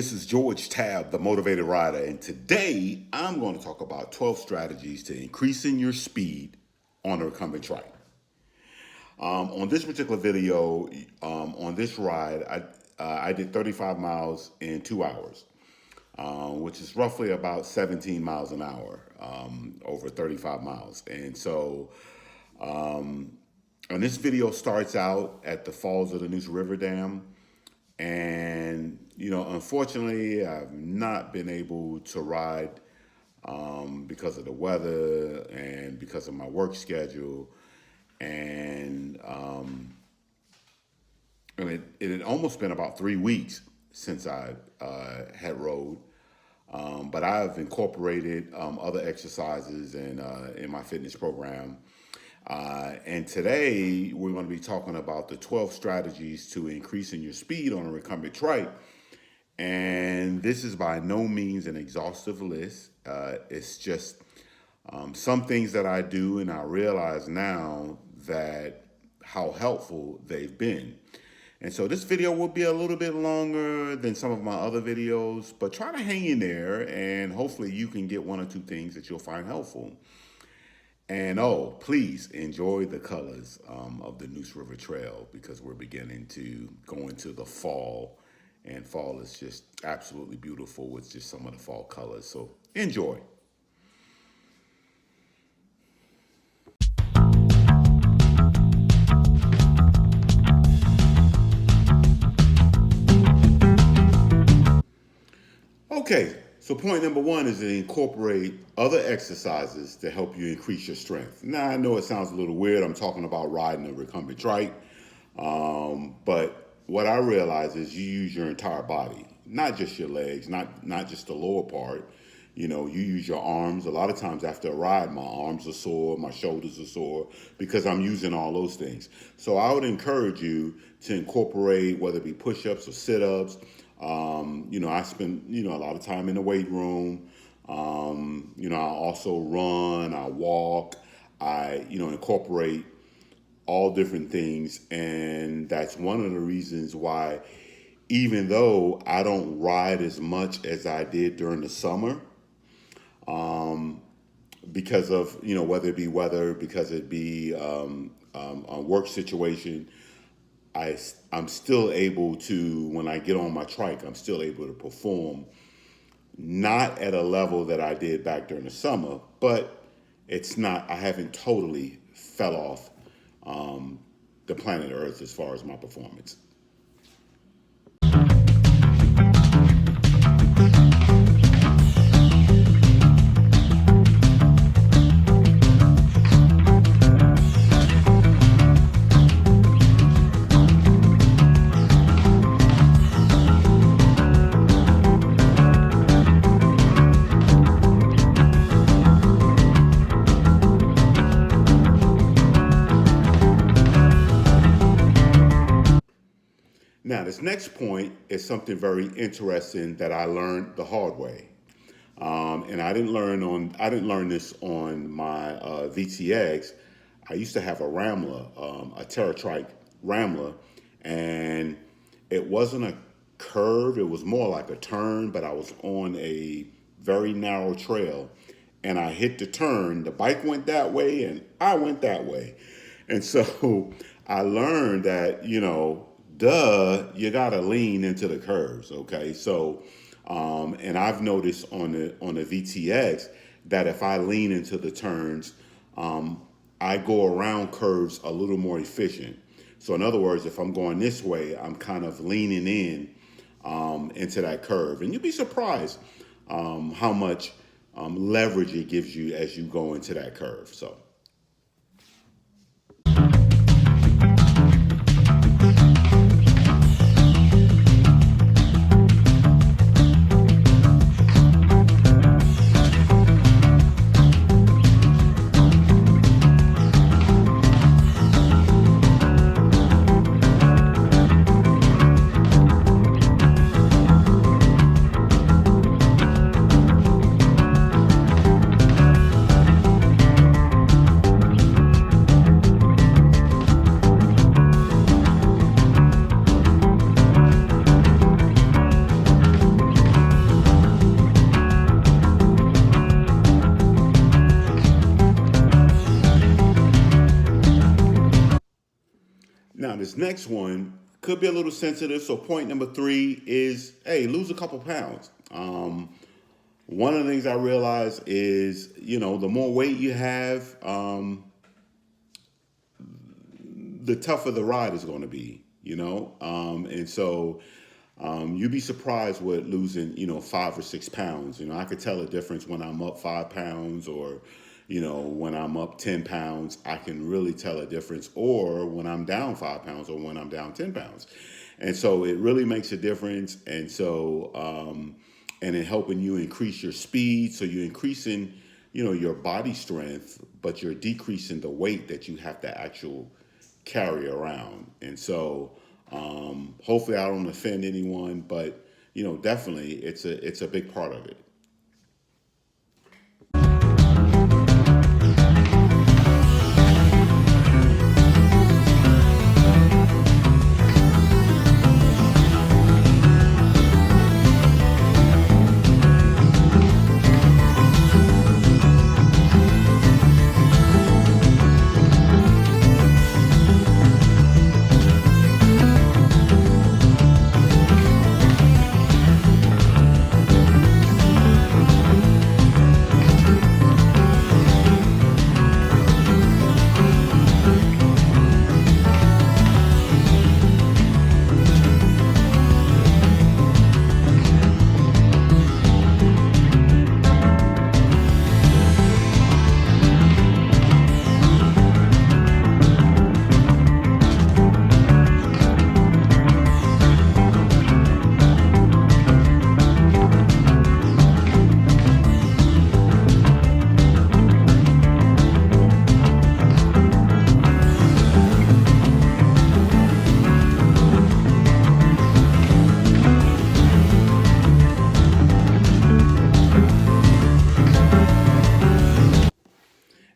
This is George Tabb, the Motivated Rider, and today I'm going to talk about 12 strategies to increasing your speed on a recumbent trike. On this particular video, on this ride, I did 35 miles in 2 hours, which is roughly about 17 miles an hour over 35 miles. And so, and this video starts out at the Falls of the Neuse River Dam. And, you know, unfortunately, I've not been able to ride because of the weather and because of my work schedule. And it had almost been about 3 weeks since I had rode. But I've incorporated other exercises in my fitness program. And today we're going to be talking about the 12 strategies to increasing your speed on a recumbent trike. And this is by no means an exhaustive list. It's just some things that I do, and I realize now that how helpful they've been. And so this video will be a little bit longer than some of my other videos, but try to hang in there and hopefully you can get one or two things that you'll find helpful. And oh, please enjoy the colors of the Neuse River Trail, because we're beginning to go into the fall, and fall is just absolutely beautiful with just some of the fall colors. So enjoy. Okay. So point number one is to incorporate other exercises to help you increase your strength. Now, I know it sounds a little weird. I'm talking about riding a recumbent trike. But what I realize is you use your entire body, not just your legs, not just the lower part. You know, you use your arms. A lot of times after a ride, my arms are sore, my shoulders are sore, because I'm using all those things. So I would encourage you to incorporate, whether it be push-ups or sit-ups. You know, I spend, a lot of time in the weight room. You know, I also run, I walk, I incorporate all different things. And that's one of the reasons why, even though I don't ride as much as I did during the summer, because of, whether it be weather, because it be a work situation, I'm still able to, when I get on my trike, I'm still able to perform, not at a level that I did back during the summer, but it's not, I haven't totally fell off the planet Earth as far as my performance. Now, this next point is something very interesting that I learned the hard way, and I didn't learn this on my VTX. I used to have a Rambler, a TerraTrike Rambler, and it wasn't a curve; it was more like a turn. But I was on a very narrow trail, and I hit the turn. The bike went that way, and I went that way, and so I learned that you gotta lean into the curves, okay? So, and I've noticed on the VTX that if I lean into the turns, I go around curves a little more efficient. So in other words, if I'm going this way, I'm kind of leaning in into that curve. And you'll be surprised how much leverage it gives you as you go into that curve, so. Now, this next one could be a little sensitive. So, point number three is, hey, lose a couple pounds. One of the things I realize is, the more weight you have, the tougher the ride is going to be, and so you'd be surprised with losing, 5 or 6 pounds. I could tell a difference when I'm up 5 pounds, or, when I'm up 10 pounds. I can really tell a difference, or when I'm down 5 pounds, or when I'm down 10 pounds. And so it really makes a difference. And so, and in helping you increase your speed, so you're increasing, your body strength, but you're decreasing the weight that you have to carry around. And so, hopefully I don't offend anyone, but definitely it's a big part of it.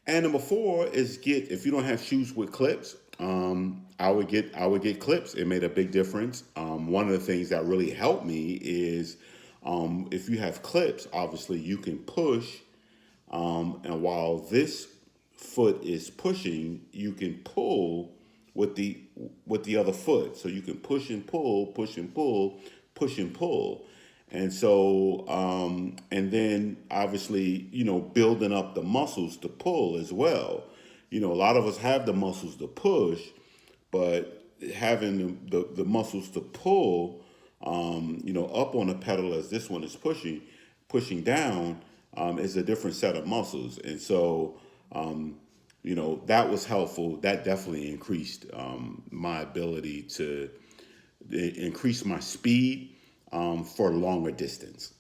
And number four is, if you don't have shoes with clips, I would get clips. It made a big difference. One of the things that really helped me is, if you have clips, obviously you can push, and while this foot is pushing, you can pull with the other foot. So you can push and pull, push and pull, push and pull. And so, and then obviously, building up the muscles to pull as well. A lot of us have the muscles to push, but having the muscles to pull, up on the pedal as this one is pushing down, is a different set of muscles. And so, that was helpful. That definitely increased my ability to increase my speed for longer distance.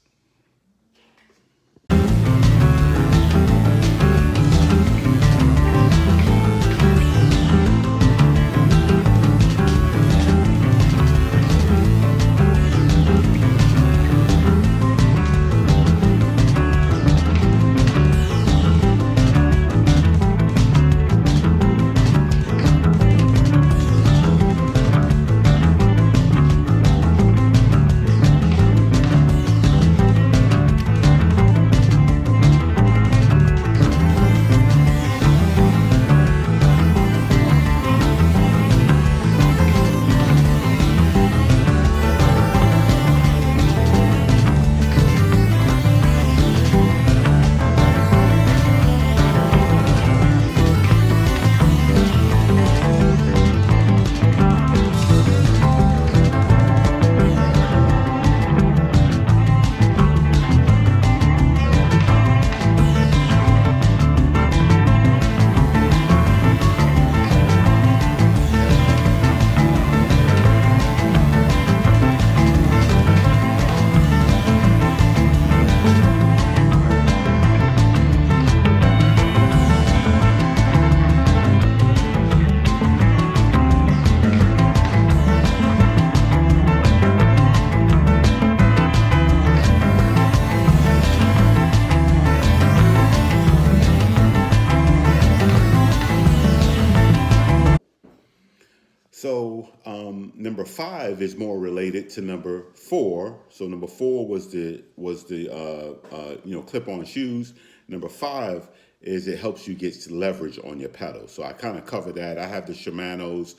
So, number five is more related to number four. So number four was the clip-on shoes. Number five is it helps you get leverage on your pedal. So I kind of covered that. I have the Shimano's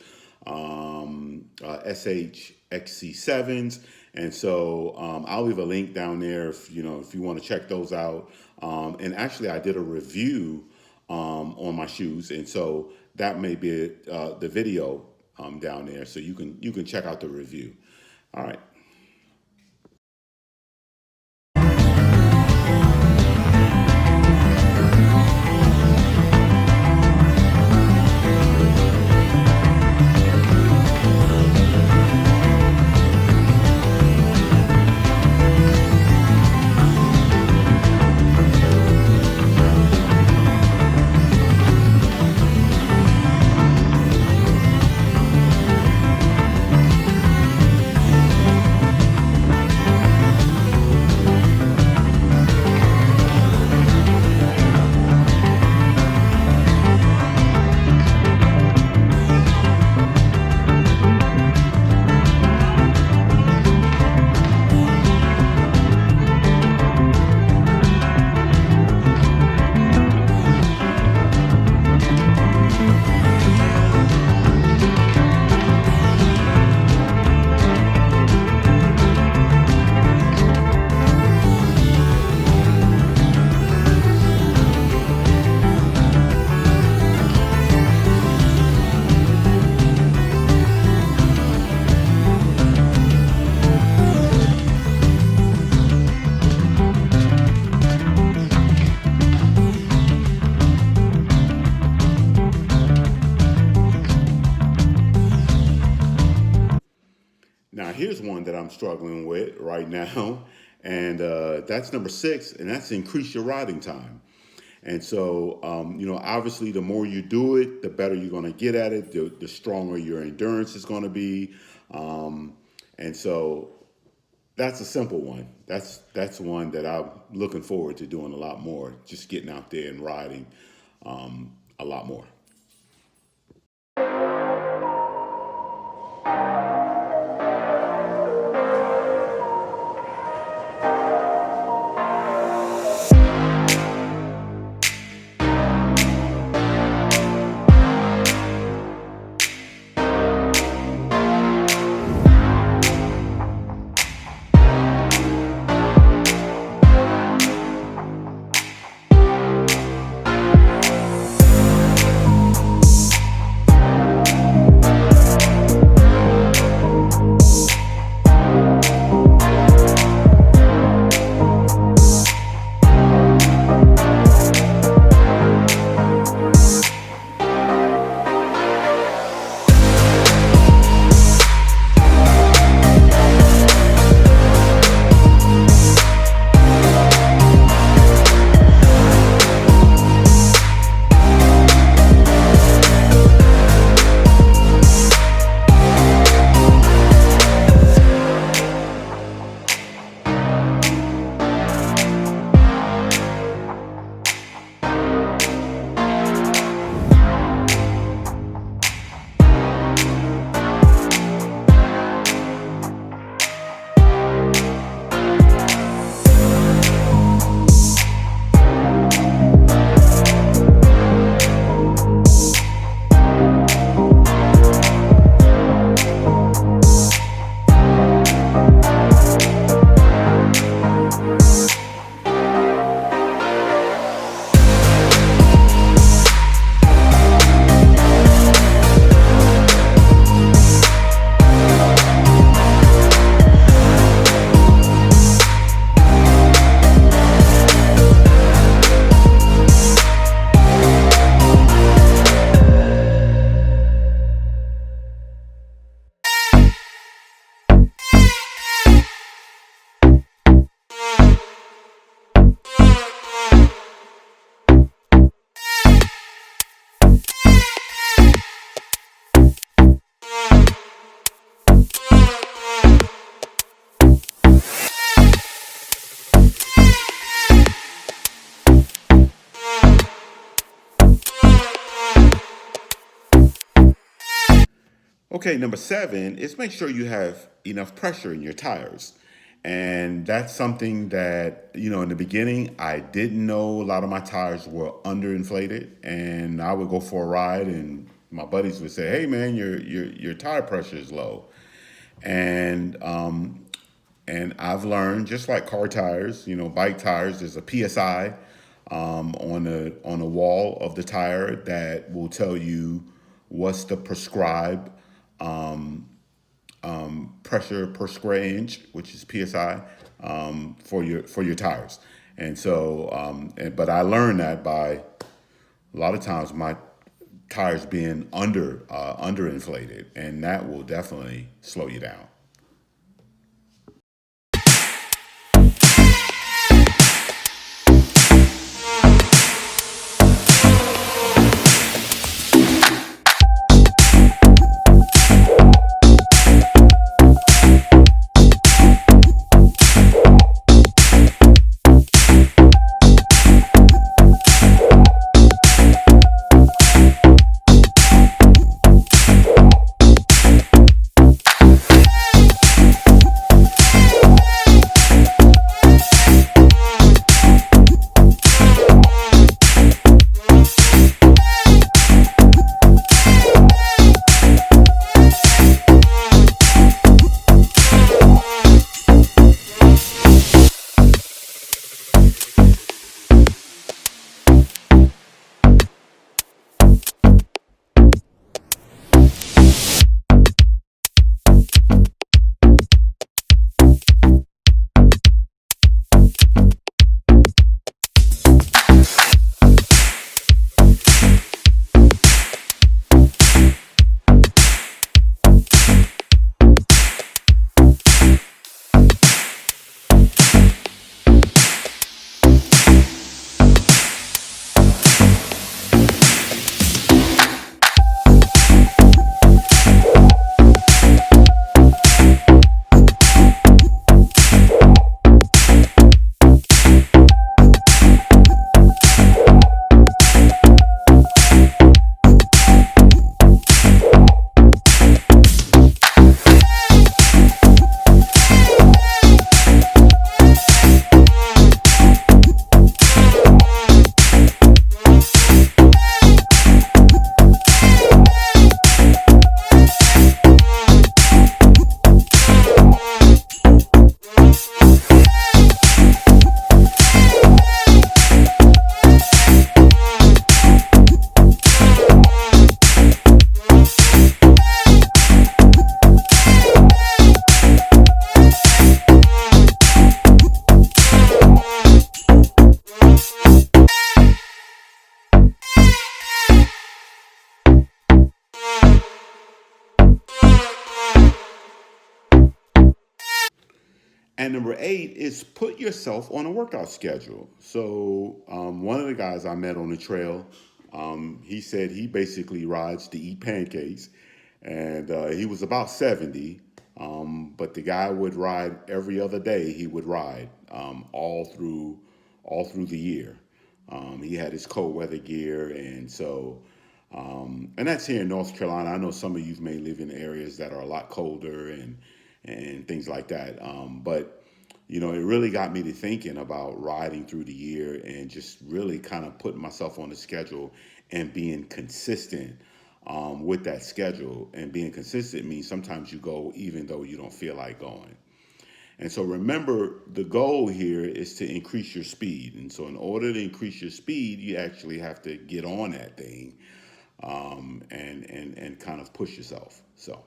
SHXC7s. And so I'll leave a link down there if if you want to check those out. And actually, I did a review on my shoes, and so that may be the video down there, so you can check out the review. All right. Now, here's one that I'm struggling with right now, and that's number 6, and that's increase your riding time. And so, obviously, the more you do it, the better you're going to get at it, the stronger your endurance is going to be. And so, that's a simple one. That's one that I'm looking forward to doing a lot more, just getting out there and riding a lot more. Okay, number 7 is make sure you have enough pressure in your tires. And that's something that, in the beginning, I didn't know a lot of my tires were underinflated. And I would go for a ride and my buddies would say, "Hey man, your tire pressure is low," and I've learned, just like car tires, bike tires, there's a PSI on the wall of the tire that will tell you what's the prescribed pressure per square inch, which is PSI, for your tires. And so, but I learned that by a lot of times my tires being underinflated, and that will definitely slow you down. And number 8 is put yourself on a workout schedule. So one of the guys I met on the trail, he said he basically rides to eat pancakes, and he was about 70. But the guy would ride every other day. He would ride all through the year. He had his cold weather gear, and so and that's here in North Carolina. I know some of you may live in areas that are a lot colder and things like that. But it really got me to thinking about riding through the year and just really kind of putting myself on the schedule and being consistent with that schedule. And being consistent means sometimes you go even though you don't feel like going. And so remember, the goal here is to increase your speed. And so in order to increase your speed, you actually have to get on that thing and kind of push yourself. So.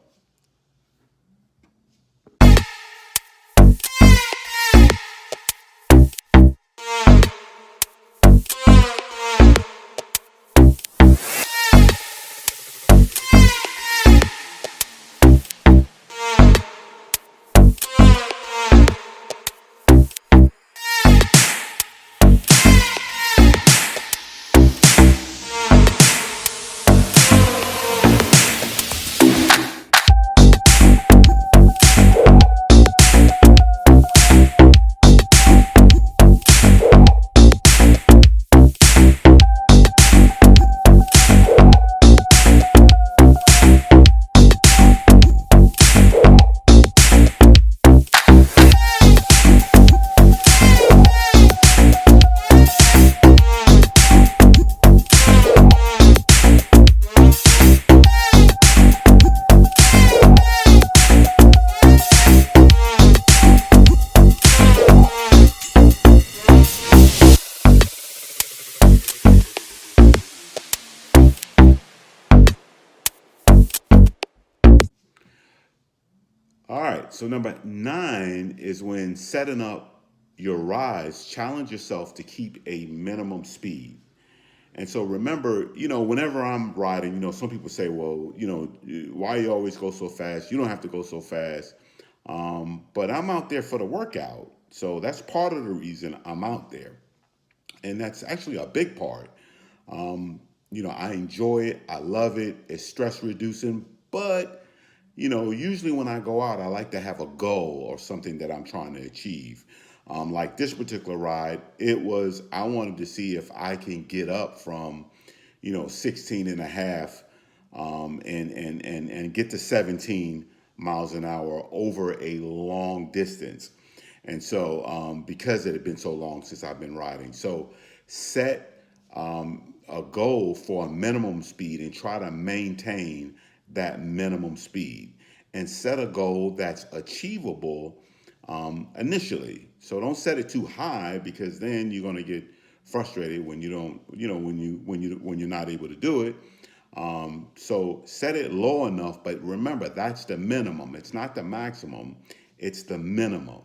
All right. So number 9 is when setting up your rides, challenge yourself to keep a minimum speed. And so remember, whenever I'm riding, some people say, well, why you always go so fast? You don't have to go so fast. But I'm out there for the workout. So that's part of the reason I'm out there. And that's actually a big part. I enjoy it. I love it. It's stress reducing. But, usually when I go out, I like to have a goal or something that I'm trying to achieve. Like this particular ride, I wanted to see if I can get up from, 16 and a half and get to 17 miles an hour over a long distance. And so, because it had been so long since I've been riding, so set a goal for a minimum speed and try to maintain that minimum speed, and set a goal that's achievable initially. So don't set it too high, because then you're going to get frustrated when you don't, when you're not able to do it. So set it low enough, but remember that's the minimum. It's not the maximum. It's the minimum.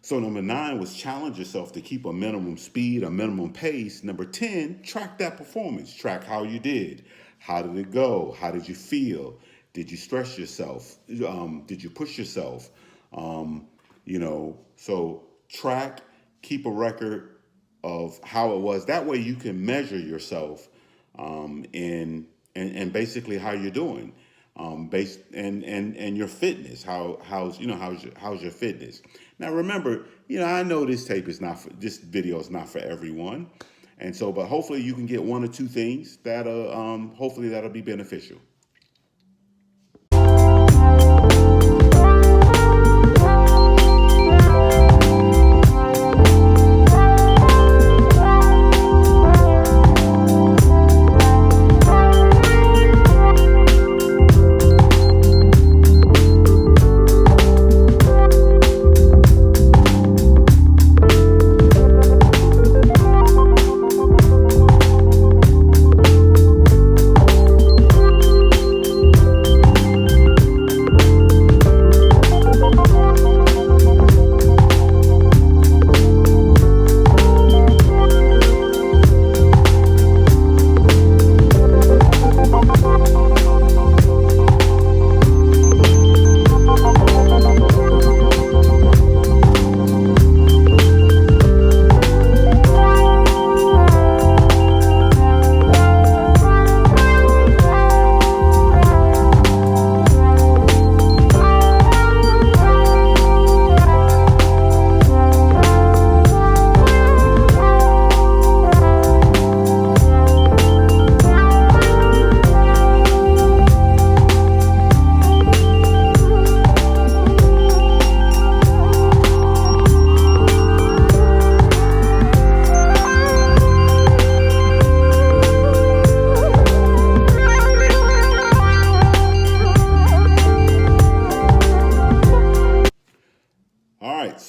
So number 9 was challenge yourself to keep a minimum speed, a minimum pace. Number 10, track that performance. Track how you did. How did it go? How did you feel? Did you stress yourself? Did you push yourself? So track, keep a record of how it was. That way you can measure yourself and basically how you're doing. Based and your fitness, how's your fitness. Now remember, I know this video is not for everyone, and so but hopefully you can get 1 or 2 things that hopefully that'll be beneficial.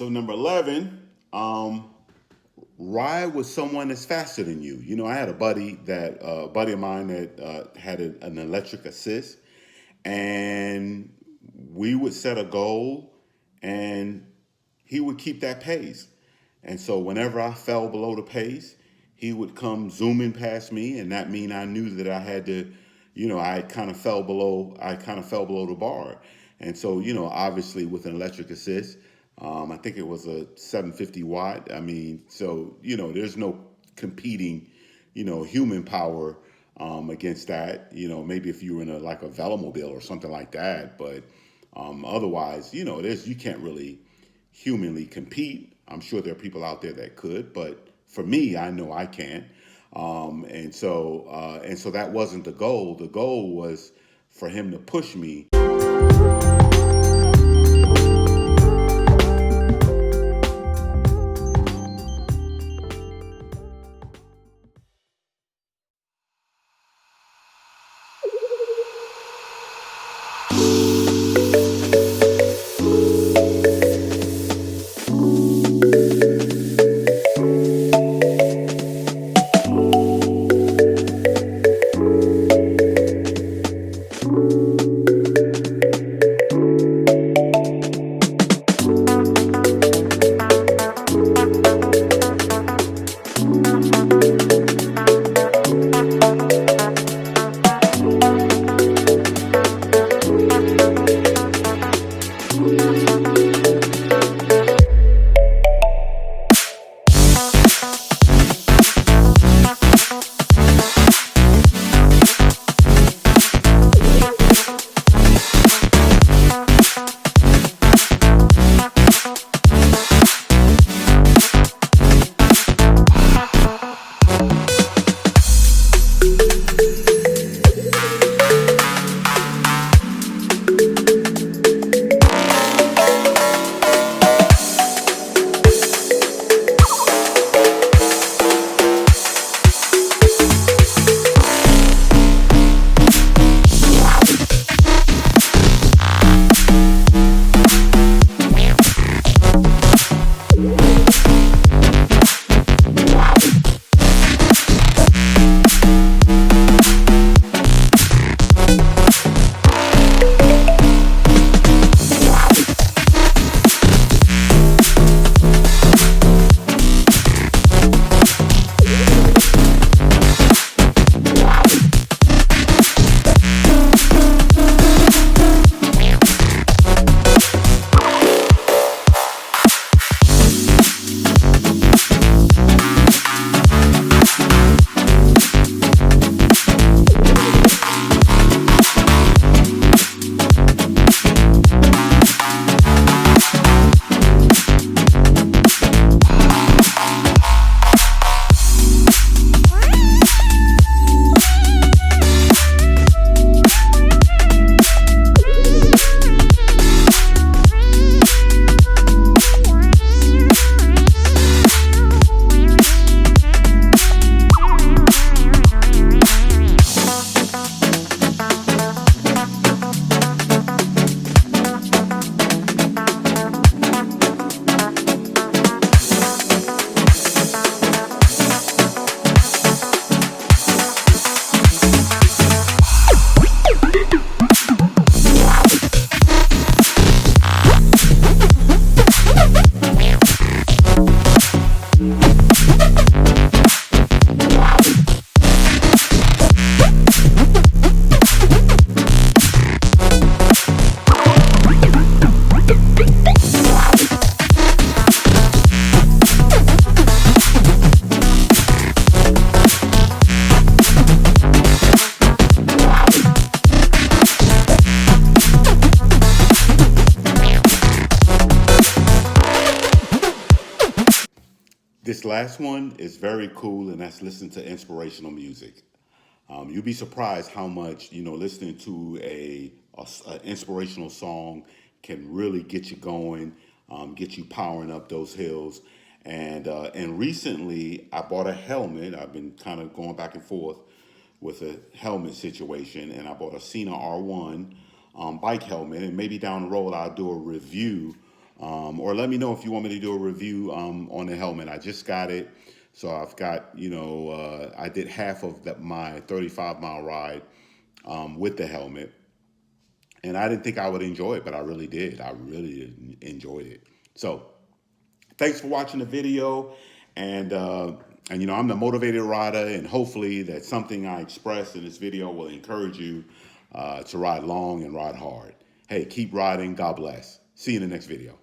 So number 11, ride with someone that's faster than you. You know, I had a buddy of mine that had an electric assist, and we would set a goal, and he would keep that pace. And so whenever I fell below the pace, he would come zooming past me, and that mean I knew that I had to, I kind of fell below the bar. And so, obviously with an electric assist, I think it was a 750 watt. I mean, so, there's no competing, human power against that. Maybe if you were in like a velomobile or something like that, but otherwise, you can't really humanly compete. I'm sure there are people out there that could, but for me, I know I can't. And so that wasn't the goal. The goal was for him to push me. This last one is very cool, and that's listen to inspirational music. You'll be surprised how much listening to a inspirational song can really get you going, get you powering up those hills. And recently, I bought a helmet. I've been kind of going back and forth with a helmet situation, and I bought a Cena R1 bike helmet. And maybe down the road, I'll do a review Or let me know if you want me to do a review on the helmet. I just got it. So I've got, I did half of my 35-mile ride with the helmet. And I didn't think I would enjoy it, but I really did. I really enjoyed it. So thanks for watching the video. And I'm the motivated rider, and hopefully that something I expressed in this video will encourage you to ride long and ride hard. Hey, keep riding. God bless. See you in the next video.